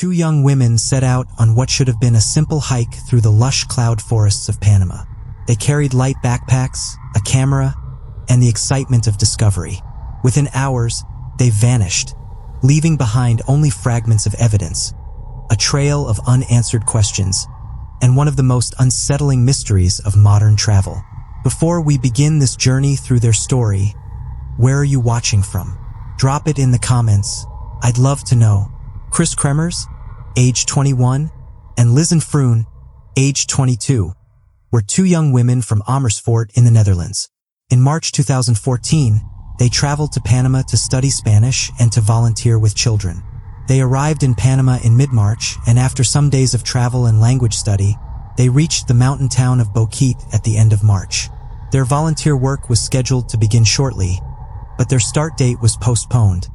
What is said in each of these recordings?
two young women set out on what should have been a simple hike through the lush cloud forests of Panama. They carried light backpacks, a camera, and the excitement of discovery. Within hours, they vanished, leaving behind only fragments of evidence, a trail of unanswered questions, and one of the most unsettling mysteries of modern travel. Before we begin this journey through their story, where are you watching from? Drop it in the comments. I'd love to know. Kris Kremers, age 21, and Lisanne Froon, age 22, were two young women from Amersfoort in the Netherlands. In March 2014, they traveled to Panama to study Spanish and to volunteer with children. They arrived in Panama in mid-March, and after some days of travel and language study, they reached the mountain town of Boquete at the end of March. Their volunteer work was scheduled to begin shortly, but their start date was postponed,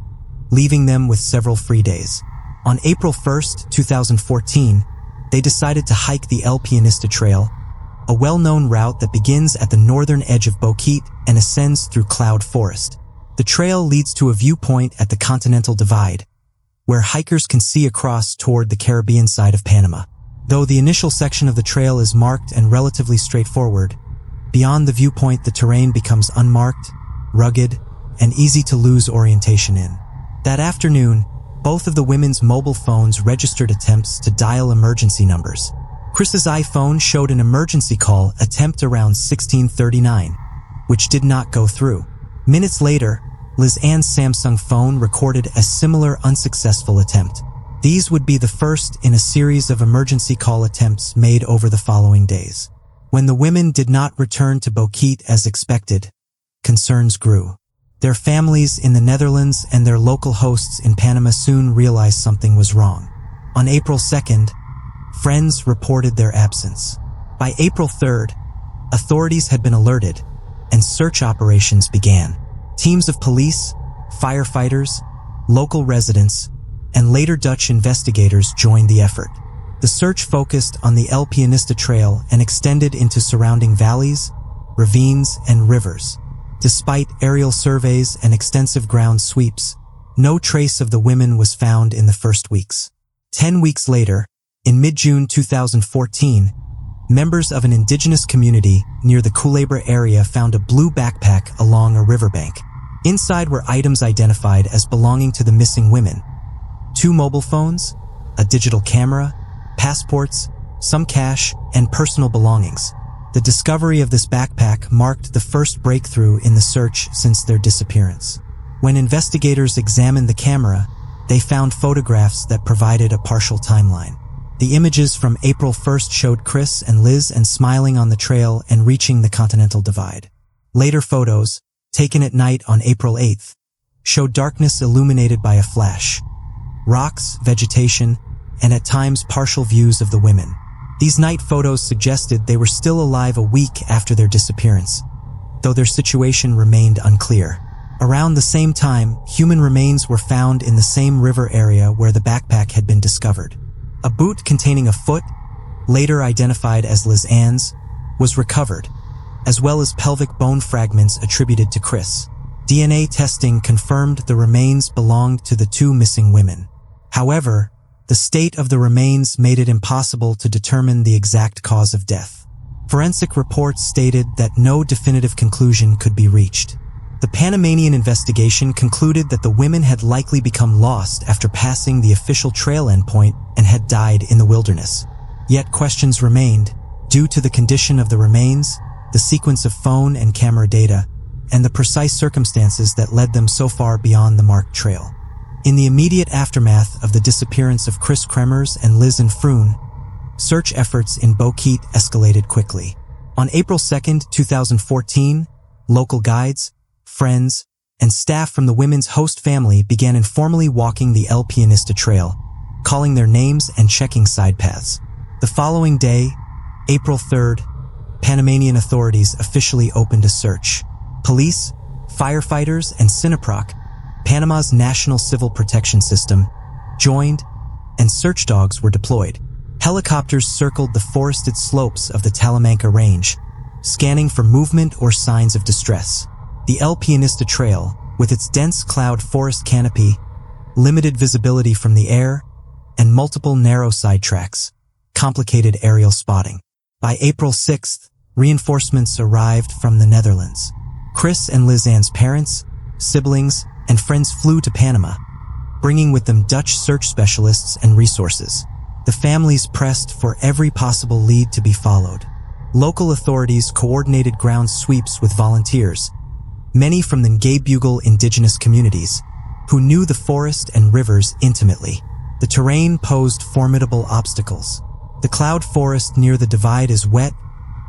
leaving them with several free days. On April 1st, 2014, they decided to hike the El Pianista Trail, a well-known route that begins at the northern edge of Boquete and ascends through cloud forest. The trail leads to a viewpoint at the Continental Divide, where hikers can see across toward the Caribbean side of Panama. Though the initial section of the trail is marked and relatively straightforward, beyond the viewpoint the terrain becomes unmarked, rugged, and easy to lose orientation in. That afternoon, both of the women's mobile phones registered attempts to dial emergency numbers. Kris's iPhone showed an emergency call attempt around 16:39, which did not go through. Minutes later, Lisanne's Samsung phone recorded a similar unsuccessful attempt. These would be the first in a series of emergency call attempts made over the following days. When the women did not return to Boquete as expected, concerns grew. Their families in the Netherlands and their local hosts in Panama soon realized something was wrong. On April 2nd, friends reported their absence. By April 3rd, authorities had been alerted, and search operations began. Teams of police, firefighters, local residents, and later Dutch investigators joined the effort. The search focused on the El Pianista Trail and extended into surrounding valleys, ravines, and rivers. Despite aerial surveys and extensive ground sweeps, no trace of the women was found in the first weeks. 10 weeks later, in mid-June 2014, members of an indigenous community near the Culebra area found a blue backpack along a riverbank. Inside were items identified as belonging to the missing women: 2 mobile phones, a digital camera, passports, some cash, and personal belongings. The discovery of this backpack marked the first breakthrough in the search since their disappearance. When investigators examined the camera, they found photographs that provided a partial timeline. The images from April 1st showed Kris and Lisanne smiling on the trail and reaching the Continental Divide. Later photos, taken at night on April 8th, showed darkness illuminated by a flash, rocks, vegetation, and at times partial views of the women. These night photos suggested they were still alive a week after their disappearance, though their situation remained unclear. Around the same time, human remains were found in the same river area where the backpack had been discovered. A boot containing a foot, later identified as Lisanne's, was recovered, as well as pelvic bone fragments attributed to Kris. DNA testing confirmed the remains belonged to the 2 missing women. However, the state of the remains made it impossible to determine the exact cause of death. Forensic reports stated that no definitive conclusion could be reached. The Panamanian investigation concluded that the women had likely become lost after passing the official trail endpoint and had died in the wilderness. Yet questions remained, due to the condition of the remains, the sequence of phone and camera data, and the precise circumstances that led them so far beyond the marked trail. In the immediate aftermath of the disappearance of Kris Kremers and Lisanne Froon, search efforts in Boquete escalated quickly. On April 2nd, 2014, local guides, friends, and staff from the women's host family began informally walking the El Pianista Trail, calling their names and checking side paths. The following day, April 3rd, Panamanian authorities officially opened a search. Police, firefighters, and SINAPROC, Panama's national civil protection system, joined, and search dogs were deployed. Helicopters circled the forested slopes of the Talamanca Range, scanning for movement or signs of distress. The El Pianista Trail, with its dense cloud forest canopy, limited visibility from the air, and multiple narrow sidetracks complicated aerial spotting. By April 6th, reinforcements arrived from the Netherlands. Kris and Lisanne's parents, siblings, and friends flew to Panama, bringing with them Dutch search specialists and resources. The families pressed for every possible lead to be followed. Local authorities coordinated ground sweeps with volunteers, many from the Ngaybugle indigenous communities, who knew the forest and rivers intimately. The terrain posed formidable obstacles. The cloud forest near the divide is wet,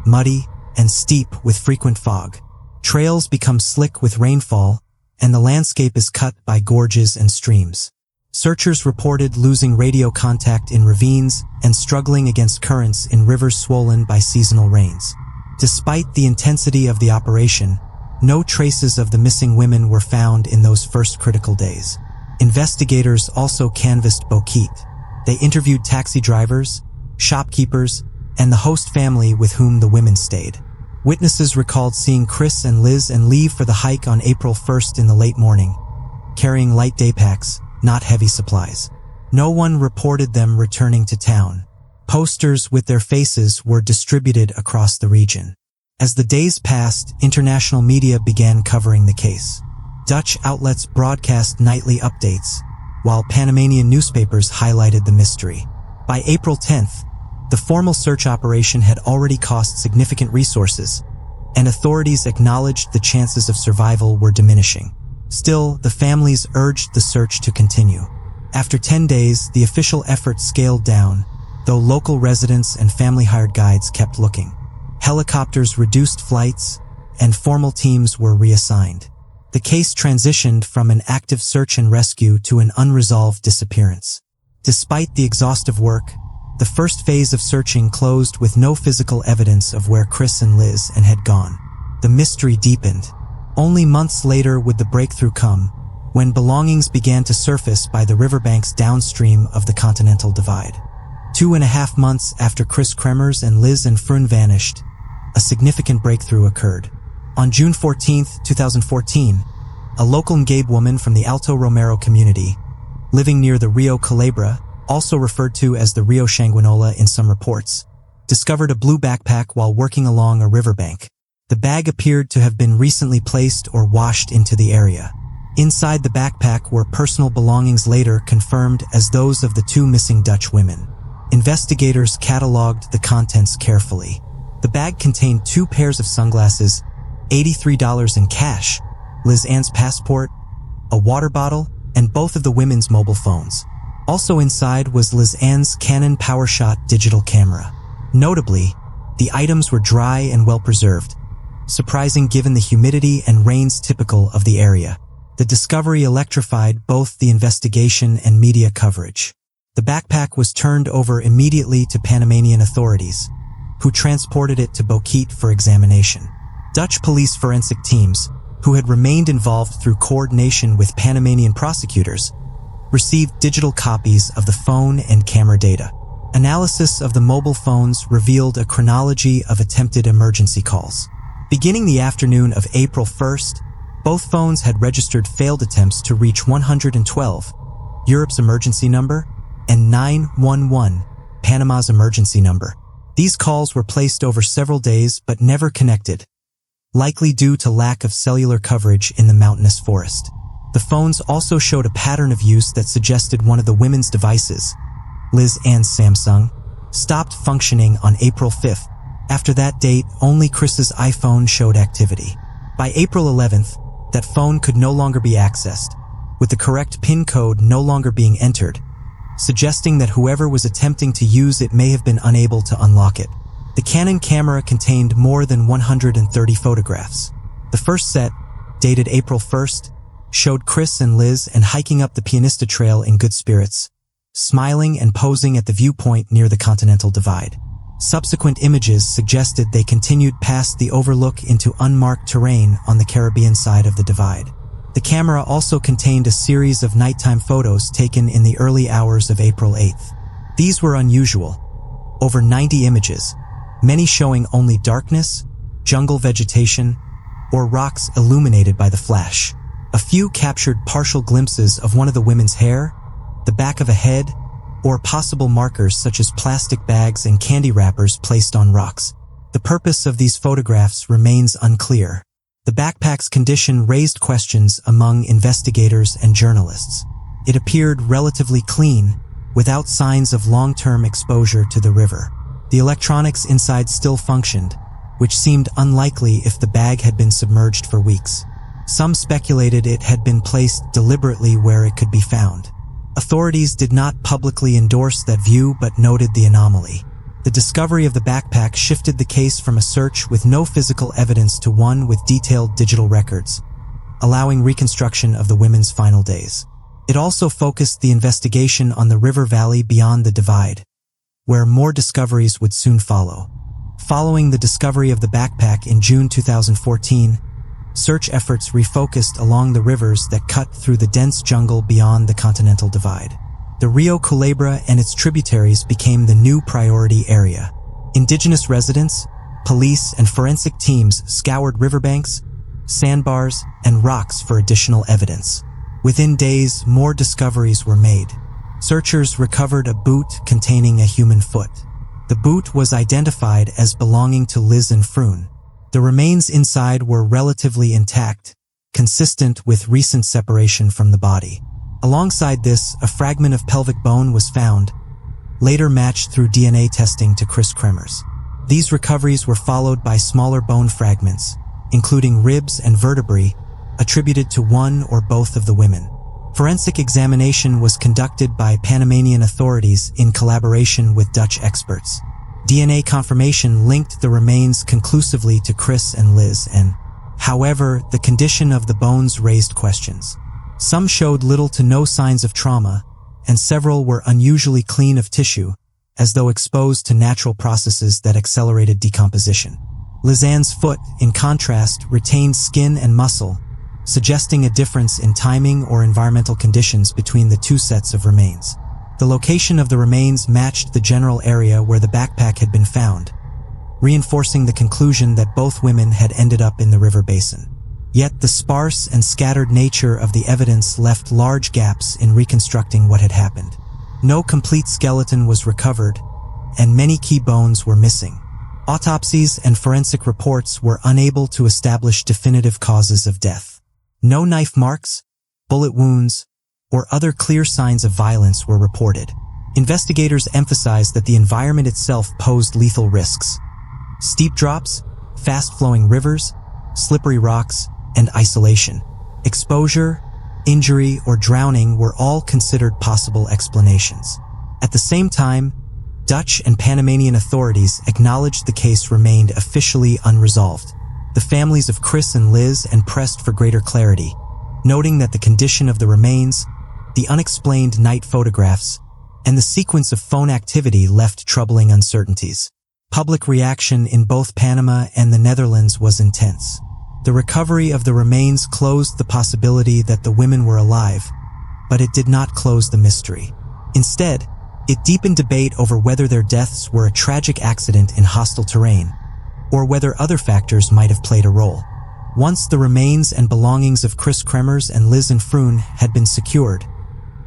muddy, and steep with frequent fog. Trails become slick with rainfall, and the landscape is cut by gorges and streams. Searchers reported losing radio contact in ravines and struggling against currents in rivers swollen by seasonal rains. Despite the intensity of the operation, no traces of the missing women were found in those first critical days. Investigators also canvassed Boquete. They interviewed taxi drivers, shopkeepers, and the host family with whom the women stayed. Witnesses recalled seeing Kris and Liz and leave for the hike on April 1st in the late morning, carrying light day packs, not heavy supplies. No one reported them returning to town. Posters with their faces were distributed across the region. As the days passed, international media began covering the case. Dutch outlets broadcast nightly updates, while Panamanian newspapers highlighted the mystery. By April 10th, the formal search operation had already cost significant resources, and authorities acknowledged the chances of survival were diminishing. Still, the families urged the search to continue. After 10 days, the official effort scaled down, though local residents and family-hired guides kept looking. Helicopters reduced flights, and formal teams were reassigned. The case transitioned from an active search and rescue to an unresolved disappearance. Despite the exhaustive work, the first phase of searching closed with no physical evidence of where Kris and Liz had gone. The mystery deepened. Only months later would the breakthrough come, when belongings began to surface by the riverbanks downstream of the Continental Divide. 2.5 months after Kremers and Liz and Froon vanished, a significant breakthrough occurred. On June 14, 2014, a local Ngabe woman from the Alto Romero community, living near the Rio Culebra, also referred to as the Rio Sanguinola in some reports, discovered a blue backpack while working along a riverbank. The bag appeared to have been recently placed or washed into the area. Inside the backpack were personal belongings later confirmed as those of the two missing Dutch women. Investigators cataloged the contents carefully. The bag contained 2 pairs of sunglasses, $83 in cash, Lisanne's passport, a water bottle, and both of the women's mobile phones. Also inside was Lisanne's Canon PowerShot digital camera. Notably, the items were dry and well preserved, surprising given the humidity and rains typical of the area. The discovery electrified both the investigation and media coverage. The backpack was turned over immediately to Panamanian authorities, who transported it to Boquete for examination. Dutch police forensic teams, who had remained involved through coordination with Panamanian prosecutors, received digital copies of the phone and camera data. Analysis of the mobile phones revealed a chronology of attempted emergency calls. Beginning the afternoon of April 1st, both phones had registered failed attempts to reach 112, Europe's emergency number, and 911, Panama's emergency number. These calls were placed over several days but never connected, likely due to lack of cellular coverage in the mountainous forest. The phones also showed a pattern of use that suggested one of the women's devices, Lisanne's Samsung, stopped functioning on April 5th. After that date, only Kris's iPhone showed activity. By April 11th, that phone could no longer be accessed, with the correct PIN code no longer being entered, suggesting that whoever was attempting to use it may have been unable to unlock it. The Canon camera contained more than 130 photographs. The first set, dated April 1st, showed Kris and Liz hiking up the Pianista Trail in good spirits, smiling and posing at the viewpoint near the Continental Divide. Subsequent images suggested they continued past the overlook into unmarked terrain on the Caribbean side of the divide. The camera also contained a series of nighttime photos taken in the early hours of April 8th. These were unusual. Over 90 images, many showing only darkness, jungle vegetation, or rocks illuminated by the flash. A few captured partial glimpses of one of the women's hair, the back of a head, or possible markers such as plastic bags and candy wrappers placed on rocks. The purpose of these photographs remains unclear. The backpack's condition raised questions among investigators and journalists. It appeared relatively clean, without signs of long-term exposure to the river. The electronics inside still functioned, which seemed unlikely if the bag had been submerged for weeks. Some speculated it had been placed deliberately where it could be found. Authorities did not publicly endorse that view but noted the anomaly. The discovery of the backpack shifted the case from a search with no physical evidence to one with detailed digital records, allowing reconstruction of the women's final days. It also focused the investigation on the river valley beyond the divide, where more discoveries would soon follow. Following the discovery of the backpack in June 2014, search efforts refocused along the rivers that cut through the dense jungle beyond the continental divide. The Rio Culebra and its tributaries became the new priority area. Indigenous residents, police, and forensic teams scoured riverbanks, sandbars, and rocks for additional evidence. Within days, more discoveries were made. Searchers recovered a boot containing a human foot. The boot was identified as belonging to Lisanne Froon. The remains inside were relatively intact, consistent with recent separation from the body. Alongside this, a fragment of pelvic bone was found, later matched through DNA testing to Kris Kremers. These recoveries were followed by smaller bone fragments, including ribs and vertebrae, attributed to one or both of the women. Forensic examination was conducted by Panamanian authorities in collaboration with Dutch experts. DNA confirmation linked the remains conclusively to Kris and Lisanne. However, the condition of the bones raised questions. Some showed little to no signs of trauma, and several were unusually clean of tissue, as though exposed to natural processes that accelerated decomposition. Lisanne's foot, in contrast, retained skin and muscle, suggesting a difference in timing or environmental conditions between the two sets of remains. The location of the remains matched the general area where the backpack had been found, reinforcing the conclusion that both women had ended up in the river basin. Yet the sparse and scattered nature of the evidence left large gaps in reconstructing what had happened. No complete skeleton was recovered, and many key bones were missing. Autopsies and forensic reports were unable to establish definitive causes of death. No knife marks, bullet wounds, or other clear signs of violence were reported. Investigators emphasized that the environment itself posed lethal risks. Steep drops, fast-flowing rivers, slippery rocks, and isolation. Exposure, injury, or drowning were all considered possible explanations. At the same time, Dutch and Panamanian authorities acknowledged the case remained officially unresolved. The families of Kris and Lisanne pressed for greater clarity, noting that the condition of the remains, the unexplained night photographs, and the sequence of phone activity left troubling uncertainties. Public reaction in both Panama and the Netherlands was intense. The recovery of the remains closed the possibility that the women were alive, but it did not close the mystery. Instead, it deepened debate over whether their deaths were a tragic accident in hostile terrain, or whether other factors might have played a role. Once the remains and belongings of Kris Kremers and Lisanne Froon had been secured,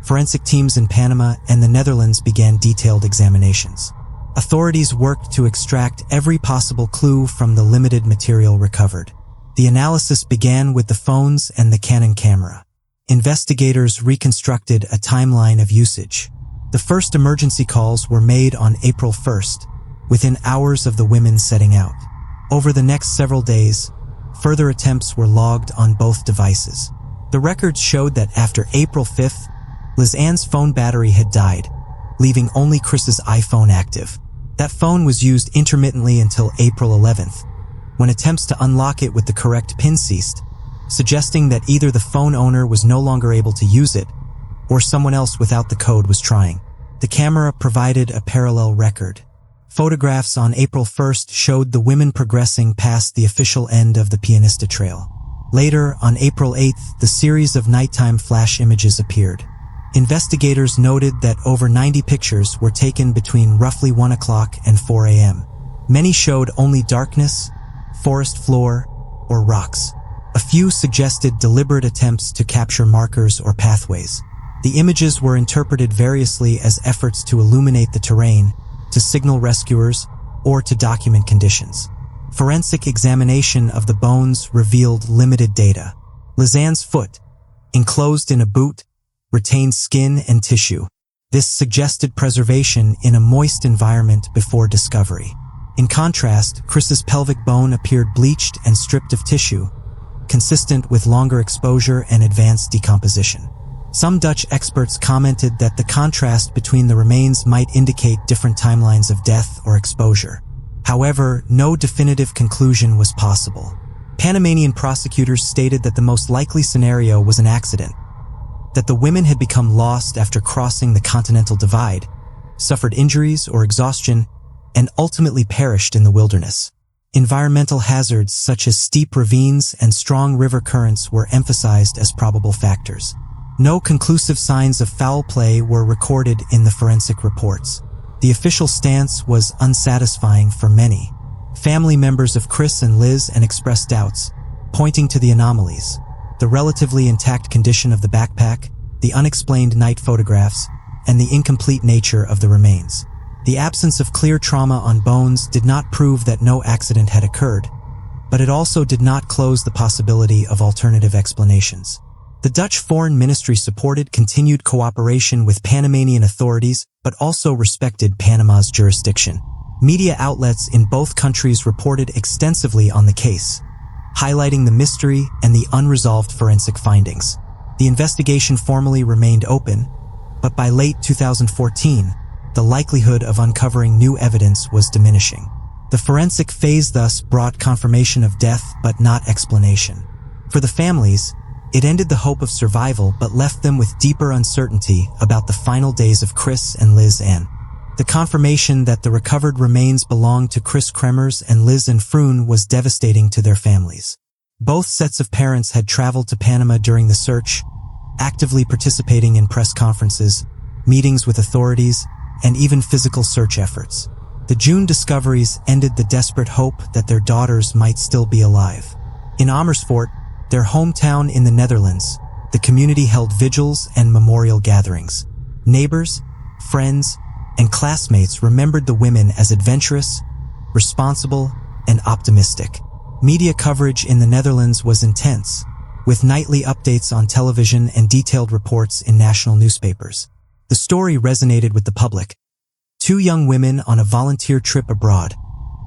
forensic teams in Panama and the Netherlands began detailed examinations. Authorities worked to extract every possible clue from the limited material recovered. The analysis began with the phones and the Canon camera. Investigators reconstructed a timeline of usage. The first emergency calls were made on April 1st, within hours of the women setting out. Over the next several days, further attempts were logged on both devices. The records showed that after April 5th, Lisanne's phone battery had died, leaving only Kris's iPhone active. That phone was used intermittently until April 11th, when attempts to unlock it with the correct pin ceased, suggesting that either the phone owner was no longer able to use it, or someone else without the code was trying. The camera provided a parallel record. Photographs on April 1st showed the women progressing past the official end of the Pianista Trail. Later, on April 8th, the series of nighttime flash images appeared. Investigators noted that over 90 pictures were taken between roughly 1 o'clock and 4 a.m. Many showed only darkness, forest floor, or rocks. A few suggested deliberate attempts to capture markers or pathways. The images were interpreted variously as efforts to illuminate the terrain, to signal rescuers, or to document conditions. Forensic examination of the bones revealed limited data. Lisanne's foot, enclosed in a boot, retained skin and tissue. This suggested preservation in a moist environment before discovery. In contrast, Kris's pelvic bone appeared bleached and stripped of tissue, consistent with longer exposure and advanced decomposition. Some Dutch experts commented that the contrast between the remains might indicate different timelines of death or exposure. However, no definitive conclusion was possible. Panamanian prosecutors stated that the most likely scenario was an accident, that the women had become lost after crossing the continental divide, suffered injuries or exhaustion, and ultimately perished in the wilderness. Environmental hazards such as steep ravines and strong river currents were emphasized as probable factors. No conclusive signs of foul play were recorded in the forensic reports. The official stance was unsatisfying for many. Family members of Kris and Lisanne expressed doubts, pointing to the anomalies: the relatively intact condition of the backpack, the unexplained night photographs, and the incomplete nature of the remains. The absence of clear trauma on bones did not prove that no accident had occurred, but it also did not close the possibility of alternative explanations. The Dutch Foreign Ministry supported continued cooperation with Panamanian authorities, but also respected Panama's jurisdiction. Media outlets in both countries reported extensively on the case, highlighting the mystery and the unresolved forensic findings. The investigation formally remained open, but by late 2014, the likelihood of uncovering new evidence was diminishing. The forensic phase thus brought confirmation of death but not explanation. For the families, it ended the hope of survival but left them with deeper uncertainty about the final days of Kris and Lisanne. The confirmation that the recovered remains belonged to Kris Kremers and Lisanne Froon was devastating to their families. Both sets of parents had traveled to Panama during the search, actively participating in press conferences, meetings with authorities, and even physical search efforts. The June discoveries ended the desperate hope that their daughters might still be alive. In Amersfoort, their hometown in the Netherlands, the community held vigils and memorial gatherings. Neighbors, friends, and classmates remembered the women as adventurous, responsible, and optimistic. Media coverage in the Netherlands was intense, with nightly updates on television and detailed reports in national newspapers. The story resonated with the public. Two young women on a volunteer trip abroad,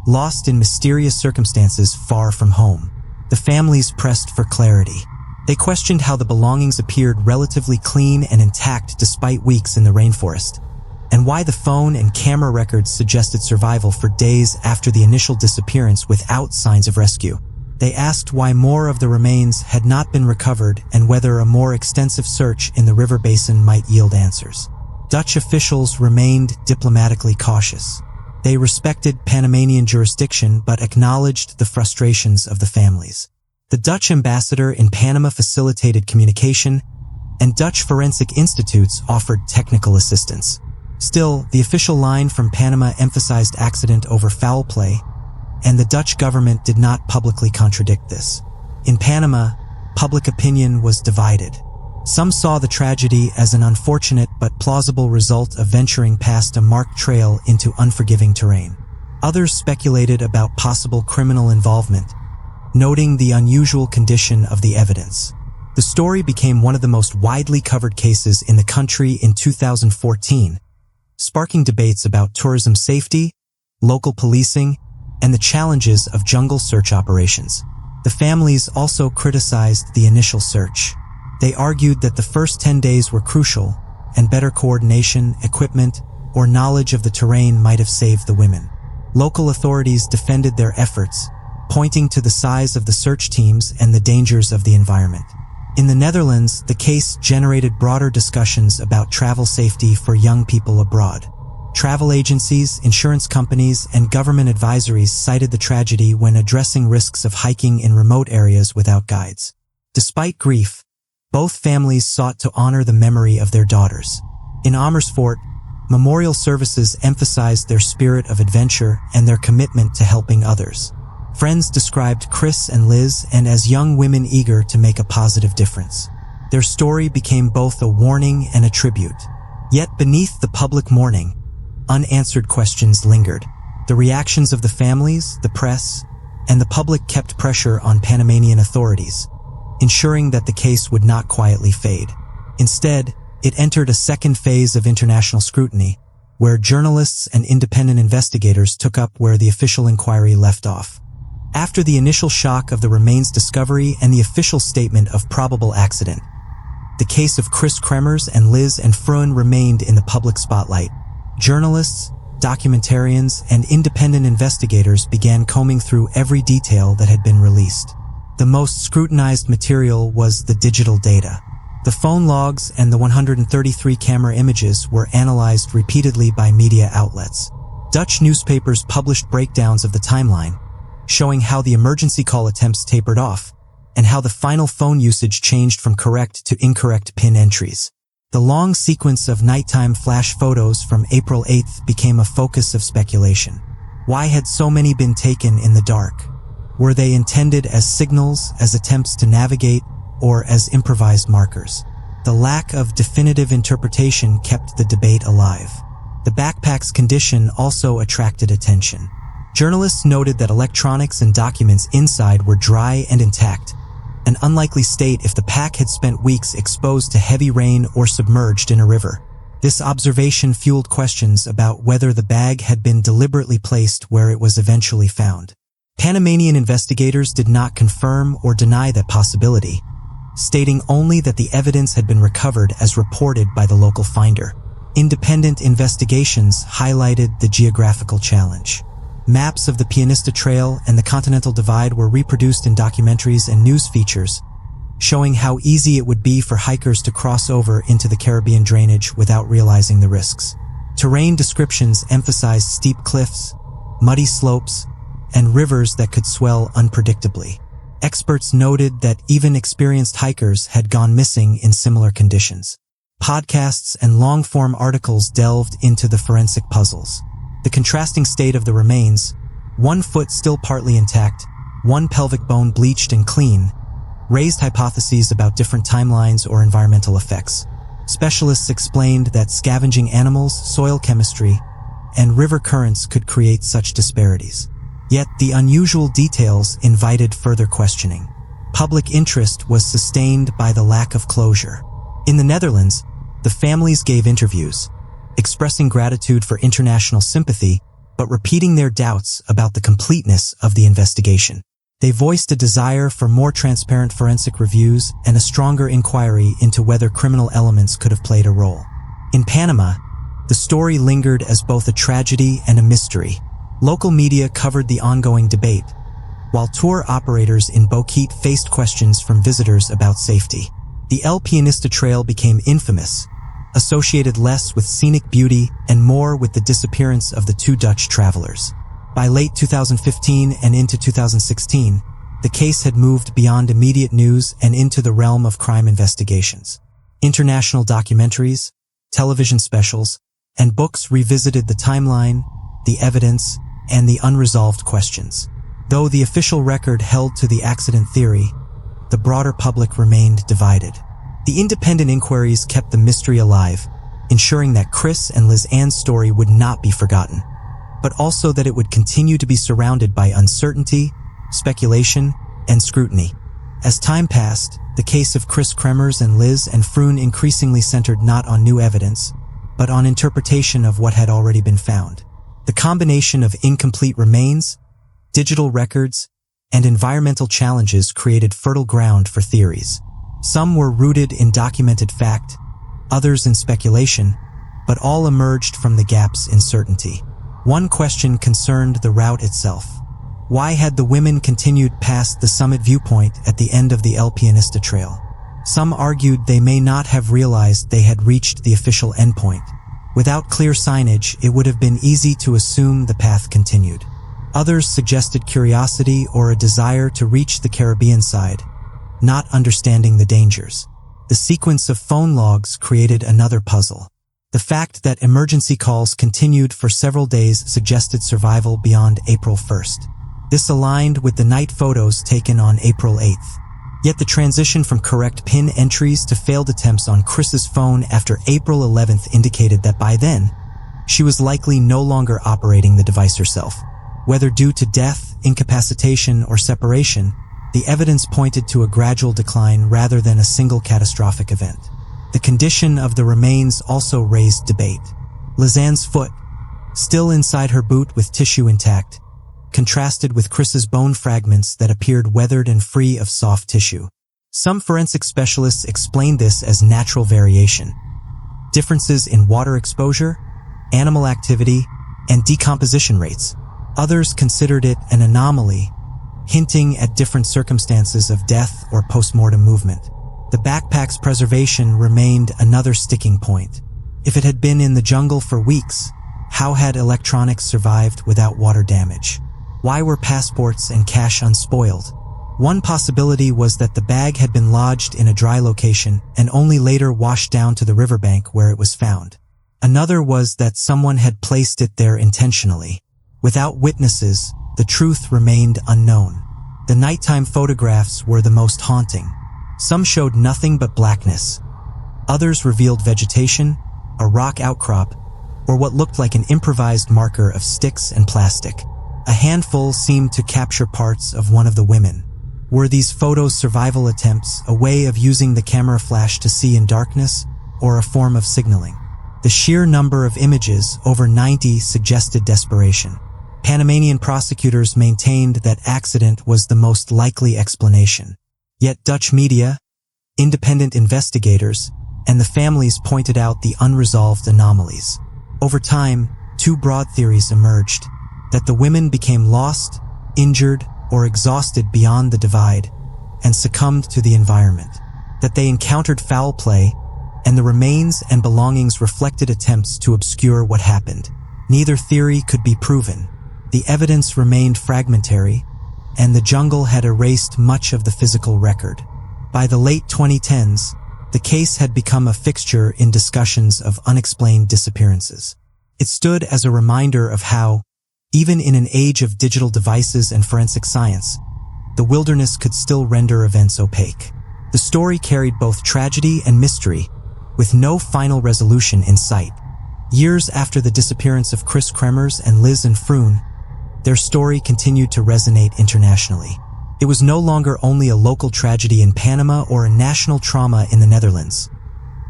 lost in mysterious circumstances far from home. The families pressed for clarity. They questioned how the belongings appeared relatively clean and intact despite weeks in the rainforest, and why the phone and camera records suggested survival for days after the initial disappearance without signs of rescue. They asked why more of the remains had not been recovered and whether a more extensive search in the river basin might yield answers. Dutch officials remained diplomatically cautious. They respected Panamanian jurisdiction but acknowledged the frustrations of the families. The Dutch ambassador in Panama facilitated communication, and Dutch forensic institutes offered technical assistance. Still, the official line from Panama emphasized accident over foul play, and the Dutch government did not publicly contradict this. In Panama, public opinion was divided. Some saw the tragedy as an unfortunate but plausible result of venturing past a marked trail into unforgiving terrain. Others speculated about possible criminal involvement, noting the unusual condition of the evidence. The story became one of the most widely covered cases in the country in 2014, sparking debates about tourism safety, local policing, and the challenges of jungle search operations. The families also criticized the initial search. They argued that the first 10 days were crucial, and better coordination, equipment, or knowledge of the terrain might have saved the women. Local authorities defended their efforts, pointing to the size of the search teams and the dangers of the environment. In the Netherlands, the case generated broader discussions about travel safety for young people abroad. Travel agencies, insurance companies, and government advisories cited the tragedy when addressing risks of hiking in remote areas without guides. Despite grief, both families sought to honor the memory of their daughters. In Amersfoort, memorial services emphasized their spirit of adventure and their commitment to helping others. Friends described Kris and Lisanne as young women eager to make a positive difference. Their story became both a warning and a tribute. Yet beneath the public mourning, unanswered questions lingered. The reactions of the families, the press, and the public kept pressure on Panamanian authorities, ensuring that the case would not quietly fade. Instead, it entered a second phase of international scrutiny, where journalists and independent investigators took up where the official inquiry left off. After the initial shock of the remains discovery and the official statement of probable accident, the case of Kris Kremers and Lisanne Froon remained in the public spotlight. Journalists, documentarians, and independent investigators began combing through every detail that had been released. The most scrutinized material was the digital data. The phone logs and the 133 camera images were analyzed repeatedly by media outlets. Dutch newspapers published breakdowns of the timeline, showing how the emergency call attempts tapered off, and how the final phone usage changed from correct to incorrect PIN entries. The long sequence of nighttime flash photos from April 8th became a focus of speculation. Why had so many been taken in the dark? Were they intended as signals, as attempts to navigate, or as improvised markers? The lack of definitive interpretation kept the debate alive. The backpack's condition also attracted attention. Journalists noted that electronics and documents inside were dry and intact, an unlikely state if the pack had spent weeks exposed to heavy rain or submerged in a river. This observation fueled questions about whether the bag had been deliberately placed where it was eventually found. Panamanian investigators did not confirm or deny that possibility, stating only that the evidence had been recovered as reported by the local finder. Independent investigations highlighted the geographical challenge. Maps of the Pianista Trail and the Continental Divide were reproduced in documentaries and news features, showing how easy it would be for hikers to cross over into the Caribbean drainage without realizing the risks. Terrain descriptions emphasized steep cliffs, muddy slopes, and rivers that could swell unpredictably. Experts noted that even experienced hikers had gone missing in similar conditions. Podcasts and long-form articles delved into the forensic puzzles. The contrasting state of the remains, one foot still partly intact, one pelvic bone bleached and clean, raised hypotheses about different timelines or environmental effects. Specialists explained that scavenging animals, soil chemistry, and river currents could create such disparities. Yet the unusual details invited further questioning. Public interest was sustained by the lack of closure. In the Netherlands, the families gave interviews, expressing gratitude for international sympathy, but repeating their doubts about the completeness of the investigation. They voiced a desire for more transparent forensic reviews and a stronger inquiry into whether criminal elements could have played a role. In Panama, the story lingered as both a tragedy and a mystery. Local media covered the ongoing debate, while tour operators in Boquete faced questions from visitors about safety. The El Pianista Trail became infamous, associated less with scenic beauty and more with the disappearance of the two Dutch travelers. By late 2015 and into 2016, the case had moved beyond immediate news and into the realm of crime investigations. International documentaries, television specials, and books revisited the timeline, the evidence, and the unresolved questions. Though the official record held to the accident theory, the broader public remained divided. The independent inquiries kept the mystery alive, ensuring that Kris and Lisanne's story would not be forgotten, but also that it would continue to be surrounded by uncertainty, speculation, and scrutiny. As time passed, the case of Kris Kremers and Lisanne Froon increasingly centered not on new evidence, but on interpretation of what had already been found. The combination of incomplete remains, digital records, and environmental challenges created fertile ground for theories. Some were rooted in documented fact, others in speculation, but all emerged from the gaps in certainty. One question concerned the route itself. Why had the women continued past the summit viewpoint at the end of the El Pianista Trail? Some argued they may not have realized they had reached the official endpoint. Without clear signage, it would have been easy to assume the path continued. Others suggested curiosity or a desire to reach the Caribbean side, not understanding the dangers. The sequence of phone logs created another puzzle. The fact that emergency calls continued for several days suggested survival beyond April 1st. This aligned with the night photos taken on April 8th. Yet the transition from correct PIN entries to failed attempts on Kris's phone after April 11th indicated that by then, she was likely no longer operating the device herself. Whether due to death, incapacitation, or separation, the evidence pointed to a gradual decline rather than a single catastrophic event. The condition of the remains also raised debate. Lisanne's foot, still inside her boot with tissue intact, contrasted with Kris's bone fragments that appeared weathered and free of soft tissue. Some forensic specialists explained this as natural variation. Differences in water exposure, animal activity, and decomposition rates. Others considered it an anomaly, hinting at different circumstances of death or postmortem movement. The backpack's preservation remained another sticking point. If it had been in the jungle for weeks, how had electronics survived without water damage? Why were passports and cash unspoiled? One possibility was that the bag had been lodged in a dry location and only later washed down to the riverbank where it was found. Another was that someone had placed it there intentionally. Without witnesses, the truth remained unknown. The nighttime photographs were the most haunting. Some showed nothing but blackness. Others revealed vegetation, a rock outcrop, or what looked like an improvised marker of sticks and plastic. A handful seemed to capture parts of one of the women. Were these photos survival attempts, a way of using the camera flash to see in darkness, or a form of signaling? The sheer number of images, over 90, suggested desperation. Panamanian prosecutors maintained that accident was the most likely explanation. Yet Dutch media, independent investigators, and the families pointed out the unresolved anomalies. Over time, two broad theories emerged: that the women became lost, injured, or exhausted beyond the divide, and succumbed to the environment; that they encountered foul play, and the remains and belongings reflected attempts to obscure what happened. Neither theory could be proven. The evidence remained fragmentary, and the jungle had erased much of the physical record. By the late 2010s, the case had become a fixture in discussions of unexplained disappearances. It stood as a reminder of how, even in an age of digital devices and forensic science, the wilderness could still render events opaque. The story carried both tragedy and mystery, with no final resolution in sight. Years after the disappearance of Kris Kremers and Lisanne Froon, their story continued to resonate internationally. It was no longer only a local tragedy in Panama or a national trauma in the Netherlands.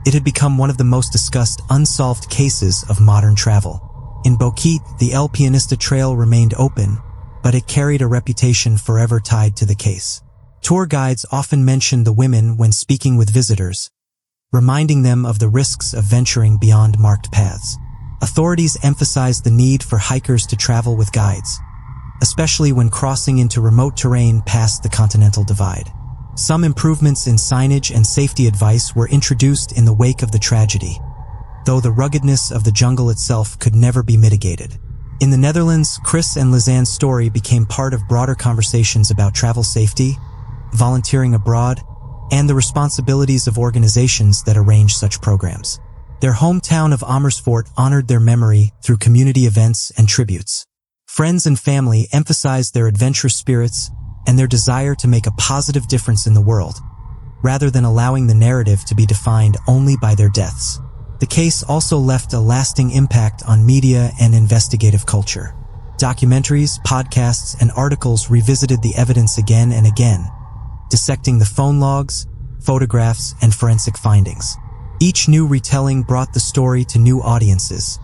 It had become one of the most discussed unsolved cases of modern travel. In Boquete, the El Pianista Trail remained open, but it carried a reputation forever tied to the case. Tour guides often mentioned the women when speaking with visitors, reminding them of the risks of venturing beyond marked paths. Authorities emphasized the need for hikers to travel with guides, especially when crossing into remote terrain past the Continental Divide. Some improvements in signage and safety advice were introduced in the wake of the tragedy, though the ruggedness of the jungle itself could never be mitigated. In the Netherlands, Kris and Lisanne's story became part of broader conversations about travel safety, volunteering abroad, and the responsibilities of organizations that arrange such programs. Their hometown of Amersfoort honored their memory through community events and tributes. Friends and family emphasized their adventurous spirits and their desire to make a positive difference in the world, rather than allowing the narrative to be defined only by their deaths. The case also left a lasting impact on media and investigative culture. Documentaries, podcasts, and articles revisited the evidence again and again, dissecting the phone logs, photographs, and forensic findings. Each new retelling brought the story to new audiences,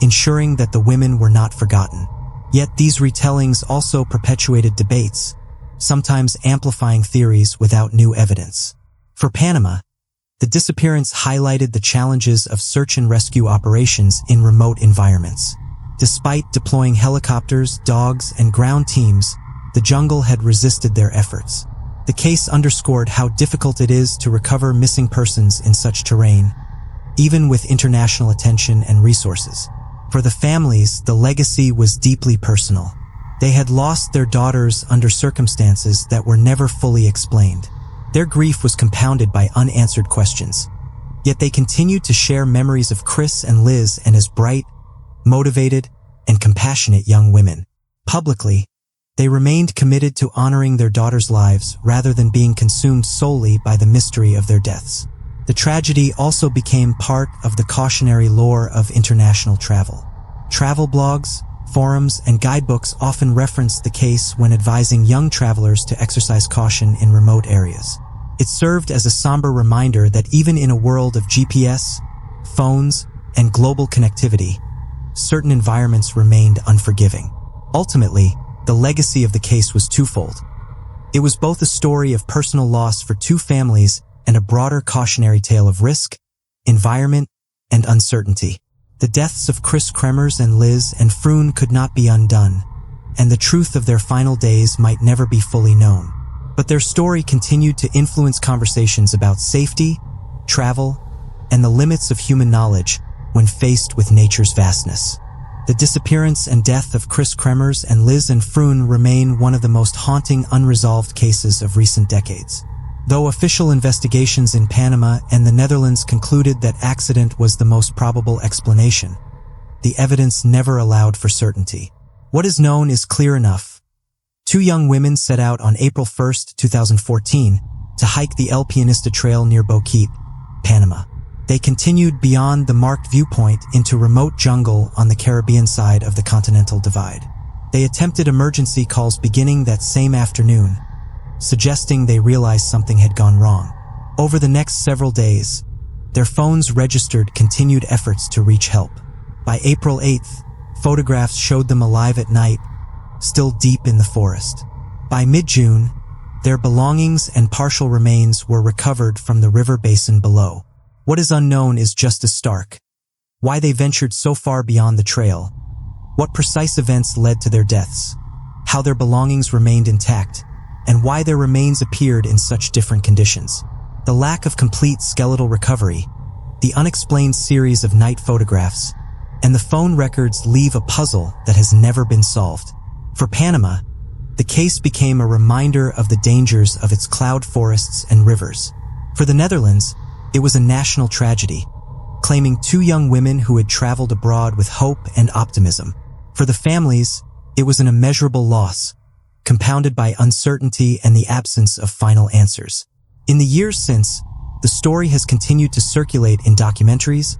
ensuring that the women were not forgotten. Yet these retellings also perpetuated debates, sometimes amplifying theories without new evidence. For Panama, the disappearance highlighted the challenges of search and rescue operations in remote environments. Despite deploying helicopters, dogs, and ground teams, the jungle had resisted their efforts. The case underscored how difficult it is to recover missing persons in such terrain, even with international attention and resources. For the families, the legacy was deeply personal. They had lost their daughters under circumstances that were never fully explained. Their grief was compounded by unanswered questions. Yet they continued to share memories of Kris and Liz and as bright, motivated, and compassionate young women. Publicly, They remained committed to honoring their daughters' lives rather than being consumed solely by the mystery of their deaths. The tragedy also became part of the cautionary lore of international travel. Travel blogs, forums, and guidebooks often referenced the case when advising young travelers to exercise caution in remote areas. It served as a somber reminder that even in a world of GPS, phones, and global connectivity, certain environments remained unforgiving. Ultimately, the legacy of the case was twofold. It was both a story of personal loss for two families and a broader cautionary tale of risk, environment, and uncertainty. The deaths of Kris, Kremers, and Liz and Froon could not be undone, and the truth of their final days might never be fully known. But their story continued to influence conversations about safety, travel, and the limits of human knowledge when faced with nature's vastness. The disappearance and death of Kris, Kremers, and Liz and Froon remain one of the most haunting unresolved cases of recent decades. Though official investigations in Panama and the Netherlands concluded that accident was the most probable explanation, the evidence never allowed for certainty. What is known is clear enough. Two young women set out on April 1, 2014, to hike the El Pianista Trail near Boquete, Panama. They continued beyond the marked viewpoint into remote jungle on the Caribbean side of the Continental Divide. They attempted emergency calls beginning that same afternoon, suggesting they realized something had gone wrong. Over the next several days, their phones registered continued efforts to reach help. By April 8th, photographs showed them alive at night, still deep in the forest. By mid-June, their belongings and partial remains were recovered from the river basin below. What is unknown is just as stark. Why they ventured so far beyond the trail, what precise events led to their deaths, how their belongings remained intact, and why their remains appeared in such different conditions. The lack of complete skeletal recovery, the unexplained series of night photographs, and the phone records leave a puzzle that has never been solved. For Panama, the case became a reminder of the dangers of its cloud forests and rivers. For the Netherlands, it was a national tragedy, claiming two young women who had traveled abroad with hope and optimism. For the families, it was an immeasurable loss, compounded by uncertainty and the absence of final answers. In the years since, the story has continued to circulate in documentaries,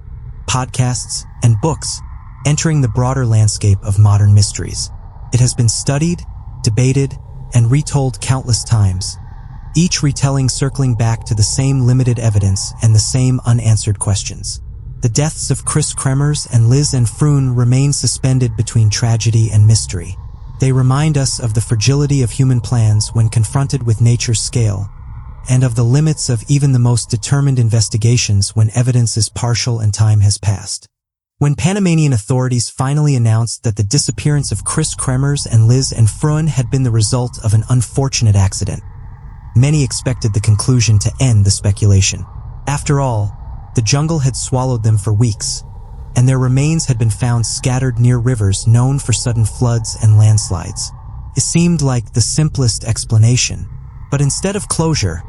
podcasts, and books, entering the broader landscape of modern mysteries. It has been studied, debated, and retold countless times, each retelling circling back to the same limited evidence and the same unanswered questions. The deaths of Kris, Kremers, and Liz and Froon remain suspended between tragedy and mystery. They remind us of the fragility of human plans when confronted with nature's scale, and of the limits of even the most determined investigations when evidence is partial and time has passed. When Panamanian authorities finally announced that the disappearance of Kris, Kremers, and Liz and Froon had been the result of an unfortunate accident, many expected the conclusion to end the speculation. After all, the jungle had swallowed them for weeks, and their remains had been found scattered near rivers known for sudden floods and landslides. It seemed like the simplest explanation, but instead of closure,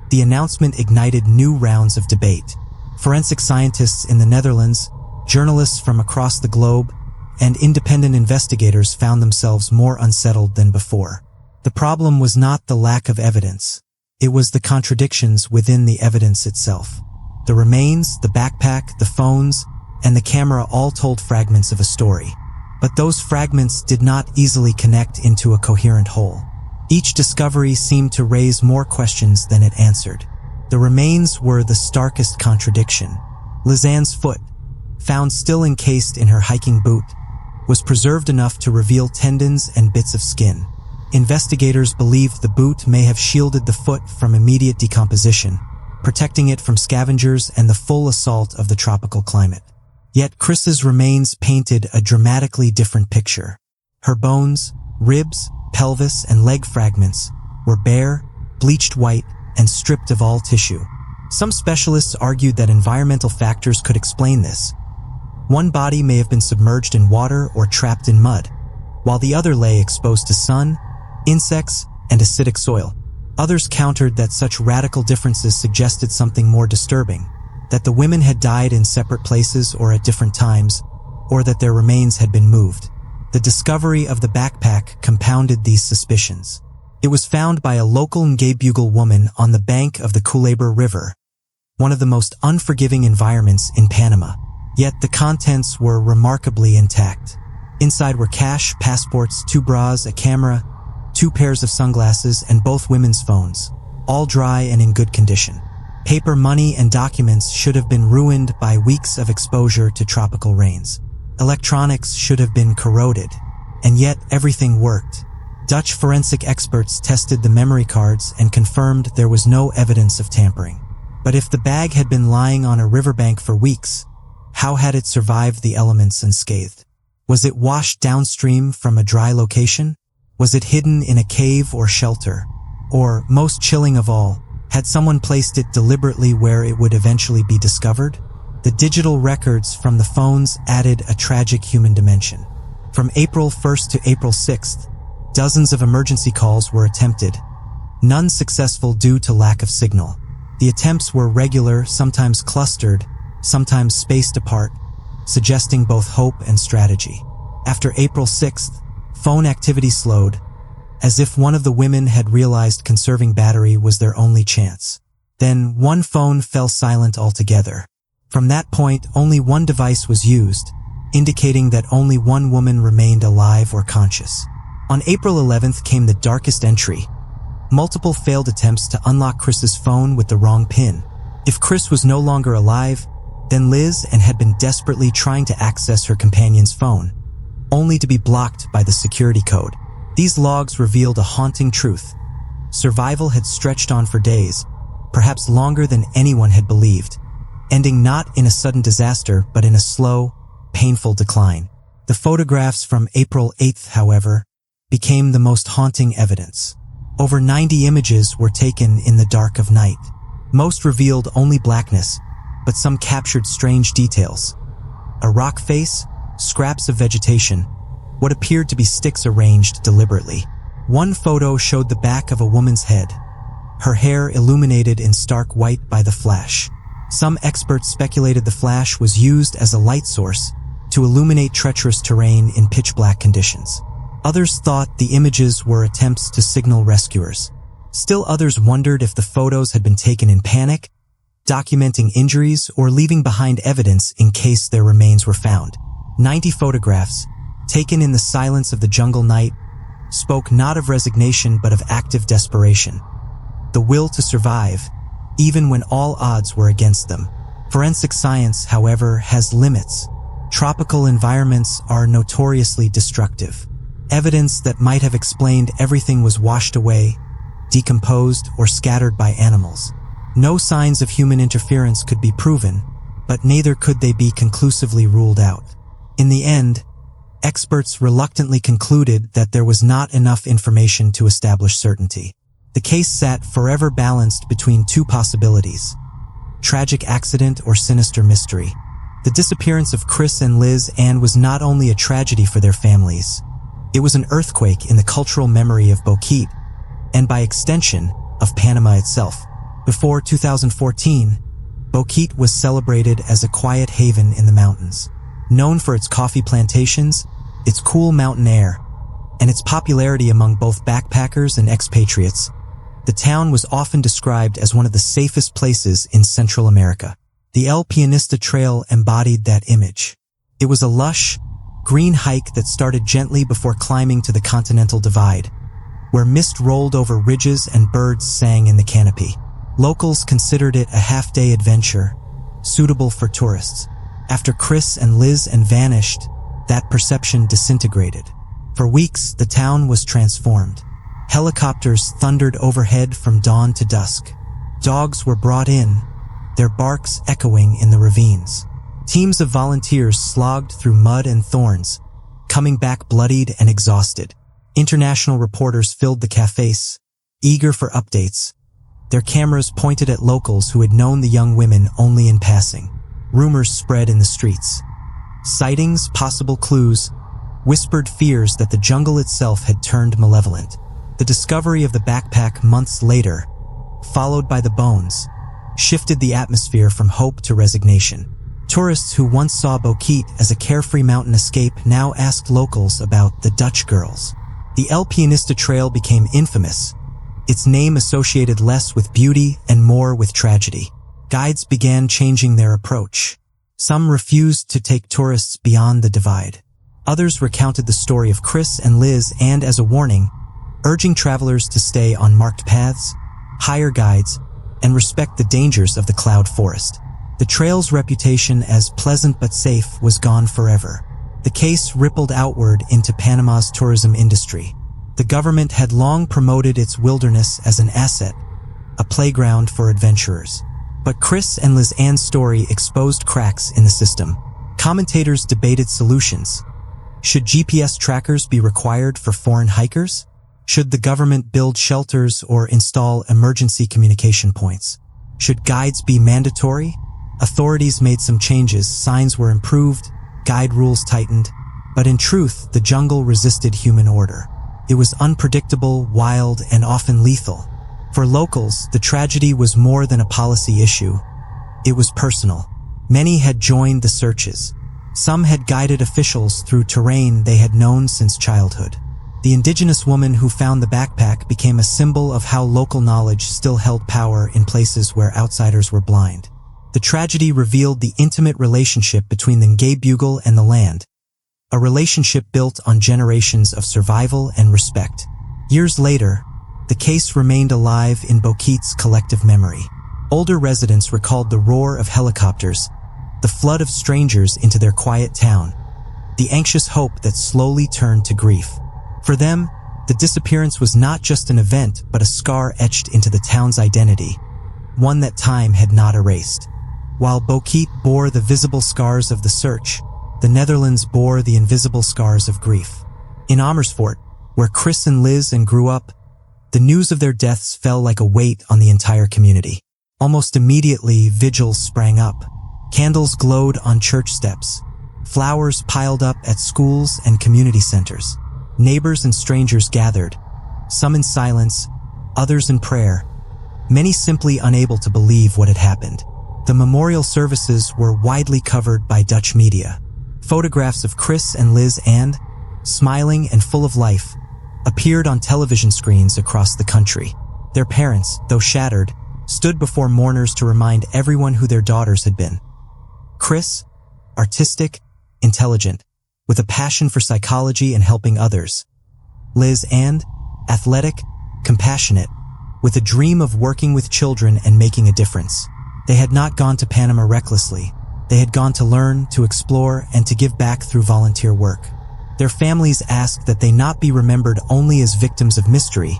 the announcement ignited new rounds of debate. Forensic scientists in the Netherlands, journalists from across the globe, and independent investigators found themselves more unsettled than before. The problem was not the lack of evidence. It was the contradictions within the evidence itself. The remains, the backpack, the phones, and the camera all told fragments of a story. But those fragments did not easily connect into a coherent whole. Each discovery seemed to raise more questions than it answered. The remains were the starkest contradiction. Lisanne's foot, found still encased in her hiking boot, was preserved enough to reveal tendons and bits of skin. Investigators believed the boot may have shielded the foot from immediate decomposition, protecting it from scavengers and the full assault of the tropical climate. Yet Kris's remains painted a dramatically different picture. Her bones, ribs, pelvis, and leg fragments were bare, bleached white, and stripped of all tissue. Some specialists argued that environmental factors could explain this. One body may have been submerged in water or trapped in mud, while the other lay exposed to sun, insects, and acidic soil. Others countered that such radical differences suggested something more disturbing, that the women had died in separate places or at different times, or that their remains had been moved. The discovery of the backpack compounded these suspicions. It was found by a local Ngaybugle woman on the bank of the Culebra River, one of the most unforgiving environments in Panama. Yet the contents were remarkably intact. Inside were cash, passports, 2 bras, a camera, 2 pairs of sunglasses, and both women's phones, all dry and in good condition. Paper money and documents should have been ruined by weeks of exposure to tropical rains. Electronics should have been corroded, and yet everything worked. Dutch forensic experts tested the memory cards and confirmed there was no evidence of tampering. But if the bag had been lying on a riverbank for weeks, how had it survived the elements unscathed? Was it washed downstream from a dry location? Was it hidden in a cave or shelter? Or, most chilling of all, had someone placed it deliberately where it would eventually be discovered? The digital records from the phones added a tragic human dimension. From April 1st to April 6th, dozens of emergency calls were attempted, none successful due to lack of signal. The attempts were regular, sometimes clustered, sometimes spaced apart, suggesting both hope and strategy. After April 6th, phone activity slowed, as if one of the women had realized conserving battery was their only chance. Then one phone fell silent altogether. From that point, only one device was used, indicating that only one woman remained alive or conscious. On April 11th came the darkest entry. Multiple failed attempts to unlock Kris's phone with the wrong pin. If Kris was no longer alive, then Liz had been desperately trying to access her companion's phone, only to be blocked by the security code. These logs revealed a haunting truth. Survival had stretched on for days, perhaps longer than anyone had believed, ending not in a sudden disaster but in a slow, painful decline. The photographs from April 8th, however, became the most haunting evidence. Over 90 images were taken in the dark of night. Most revealed only blackness, but some captured strange details. A rock face, scraps of vegetation, what appeared to be sticks arranged deliberately. One photo showed the back of a woman's head, her hair illuminated in stark white by the flash. Some experts speculated the flash was used as a light source to illuminate treacherous terrain in pitch-black conditions. Others thought the images were attempts to signal rescuers. Still others wondered if the photos had been taken in panic, documenting injuries, or leaving behind evidence in case their remains were found. 90 photographs, taken in the silence of the jungle night, spoke not of resignation but of active desperation. The will to survive, even when all odds were against them. Forensic science, however, has limits. Tropical environments are notoriously destructive. Evidence that might have explained everything was washed away, decomposed, or scattered by animals. No signs of human interference could be proven, but neither could they be conclusively ruled out. In the end, experts reluctantly concluded that there was not enough information to establish certainty. The case sat forever balanced between 2 possibilities: tragic accident or sinister mystery. The disappearance of Kris and Lisanne was not only a tragedy for their families, it was an earthquake in the cultural memory of Boquete, and by extension, of Panama itself. Before 2014, Boquete was celebrated as a quiet haven in the mountains. Known for its coffee plantations, its cool mountain air, and its popularity among both backpackers and expatriates, the town was often described as one of the safest places in Central America. The El Pianista Trail embodied that image. It was a lush, green hike that started gently before climbing to the Continental Divide, where mist rolled over ridges and birds sang in the canopy. Locals considered it a half-day adventure, suitable for tourists. After Kris and Lisanne vanished, that perception disintegrated. For weeks, the town was transformed. Helicopters thundered overhead from dawn to dusk. Dogs were brought in, their barks echoing in the ravines. Teams of volunteers slogged through mud and thorns, coming back bloodied and exhausted. International reporters filled the cafes, eager for updates, their cameras pointed at locals who had known the young women only in passing. Rumors spread in the streets. Sightings, possible clues, whispered fears that the jungle itself had turned malevolent. The discovery of the backpack months later, followed by the bones, shifted the atmosphere from hope to resignation. Tourists who once saw Bokit as a carefree mountain escape now asked locals about the Dutch girls. The El Pianista Trail became infamous, its name associated less with beauty and more with tragedy. Guides began changing their approach. Some refused to take tourists beyond the divide. Others recounted the story of Kris and Liz and, as a warning, urging travelers to stay on marked paths, hire guides, and respect the dangers of the cloud forest. The trail's reputation as pleasant but safe was gone forever. The case rippled outward into Panama's tourism industry. The government had long promoted its wilderness as an asset, a playground for adventurers. But Kris and Lisanne's story exposed cracks in the system. Commentators debated solutions. Should GPS trackers be required for foreign hikers? Should the government build shelters or install emergency communication points? Should guides be mandatory? Authorities made some changes, signs were improved, guide rules tightened, but in truth, the jungle resisted human order. It was unpredictable, wild, and often lethal. For locals, the tragedy was more than a policy issue. It was personal. Many had joined the searches. Some had guided officials through terrain they had known since childhood. The indigenous woman who found the backpack became a symbol of how local knowledge still held power in places where outsiders were blind. The tragedy revealed the intimate relationship between the Ngay Bugle and the land, a relationship built on generations of survival and respect. Years later, the case remained alive in Bokit's collective memory. Older residents recalled the roar of helicopters, the flood of strangers into their quiet town, the anxious hope that slowly turned to grief. For them, the disappearance was not just an event but a scar etched into the town's identity, one that time had not erased. While Bokit bore the visible scars of the search, the Netherlands bore the invisible scars of grief. In Amersfoort, where Kris and Liz grew up, the news of their deaths fell like a weight on the entire community. Almost immediately, vigils sprang up. Candles glowed on church steps. Flowers piled up at schools and community centers. Neighbors and strangers gathered, some in silence, others in prayer, many simply unable to believe what had happened. The memorial services were widely covered by Dutch media. Photographs of Kris and Lisanne, smiling and full of life, appeared on television screens across the country. Their parents, though shattered, stood before mourners to remind everyone who their daughters had been. Kris, artistic, intelligent, with a passion for psychology and helping others. Lisanne, athletic, compassionate, with a dream of working with children and making a difference. They had not gone to Panama recklessly. They had gone to learn, to explore, and to give back through volunteer work. Their families asked that they not be remembered only as victims of mystery,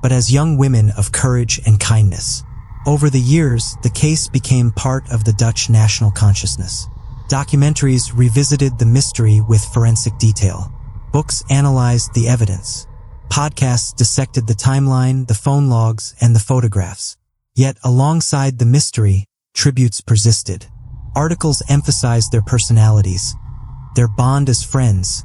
but as young women of courage and kindness. Over the years, the case became part of the Dutch national consciousness. Documentaries revisited the mystery with forensic detail. Books analyzed the evidence. Podcasts dissected the timeline, the phone logs, and the photographs. Yet alongside the mystery, tributes persisted. Articles emphasized their personalities, their bond as friends,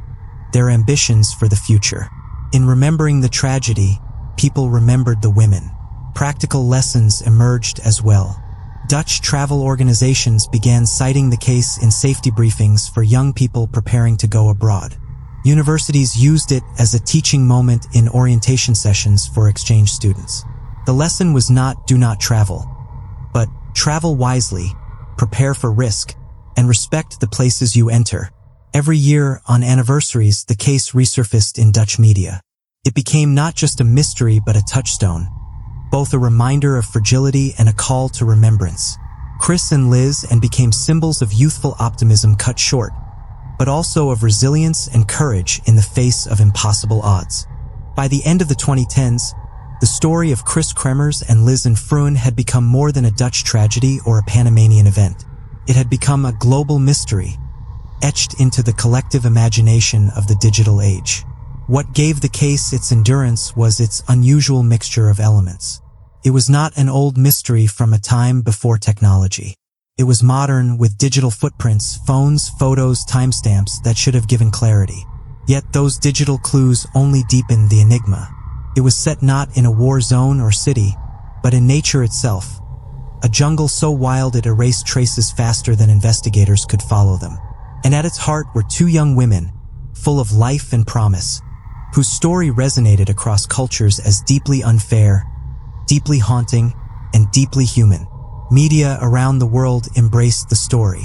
their ambitions for the future. In remembering the tragedy, people remembered the women. Practical lessons emerged as well. Dutch travel organizations began citing the case in safety briefings for young people preparing to go abroad. Universities used it as a teaching moment in orientation sessions for exchange students. The lesson was not do not travel, but travel wisely, prepare for risk, and respect the places you enter. Every year, on anniversaries, the case resurfaced in Dutch media. It became not just a mystery but a touchstone, both a reminder of fragility and a call to remembrance. Kris and Lisanne became symbols of youthful optimism cut short, but also of resilience and courage in the face of impossible odds. By the end of the 2010s, the story of Kremers and Lisanne Froon had become more than a Dutch tragedy or a Panamanian event. It had become a global mystery, etched into the collective imagination of the digital age. What gave the case its endurance was its unusual mixture of elements. It was not an old mystery from a time before technology. It was modern, with digital footprints, phones, photos, timestamps that should have given clarity. Yet those digital clues only deepened the enigma. It was set not in a war zone or city, but in nature itself, a jungle so wild it erased traces faster than investigators could follow them. And at its heart were two young women, full of life and promise, whose story resonated across cultures as deeply unfair, deeply haunting, and deeply human. Media around the world embraced the story.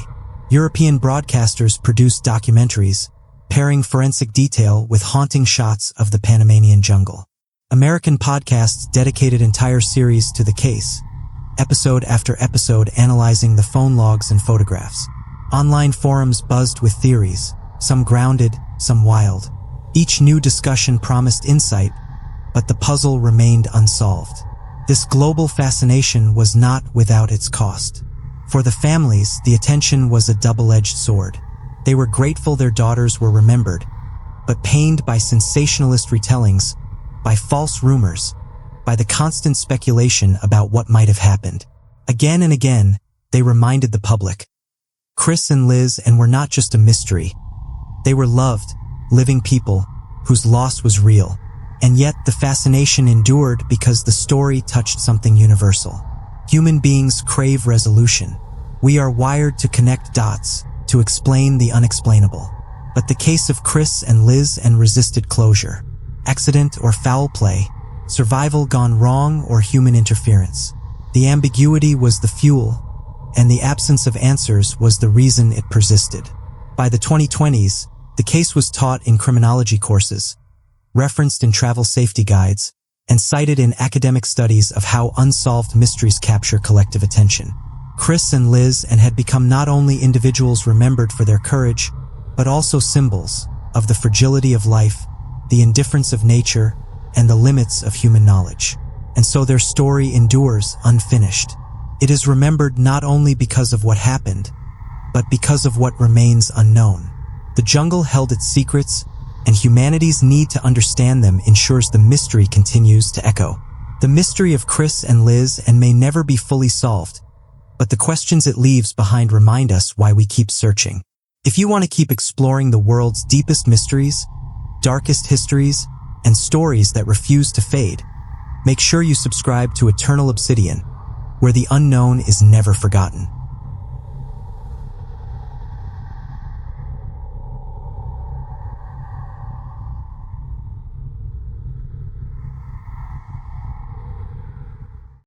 European broadcasters produced documentaries, pairing forensic detail with haunting shots of the Panamanian jungle. American podcasts dedicated entire series to the case, episode after episode analyzing the phone logs and photographs. Online forums buzzed with theories, some grounded, some wild. Each new discussion promised insight, but the puzzle remained unsolved. This global fascination was not without its cost. For the families, the attention was a double-edged sword. They were grateful their daughters were remembered, but pained by sensationalist retellings, by false rumors, by the constant speculation about what might have happened. Again and again, they reminded the public. Kris and Liz were not just a mystery. They were loved, living people whose loss was real. And yet the fascination endured because the story touched something universal. Human beings crave resolution. We are wired to connect dots, to explain the unexplainable. But the case of Kris and Liz resisted closure. Accident or foul play, survival gone wrong or human interference. The ambiguity was the fuel, and the absence of answers was the reason it persisted. By the 2020s, the case was taught in criminology courses, referenced in travel safety guides, and cited in academic studies of how unsolved mysteries capture collective attention. Kris and Liz had become not only individuals remembered for their courage, but also symbols of the fragility of life, the indifference of nature, and the limits of human knowledge. And so their story endures unfinished. It is remembered not only because of what happened, but because of what remains unknown. The jungle held its secrets, and humanity's need to understand them ensures the mystery continues to echo. The mystery of Kris and Liz may never be fully solved, but the questions it leaves behind remind us why we keep searching. If you want to keep exploring the world's deepest mysteries, darkest histories, and stories that refuse to fade, make sure you subscribe to Eternal Obsidian, where the unknown is never forgotten.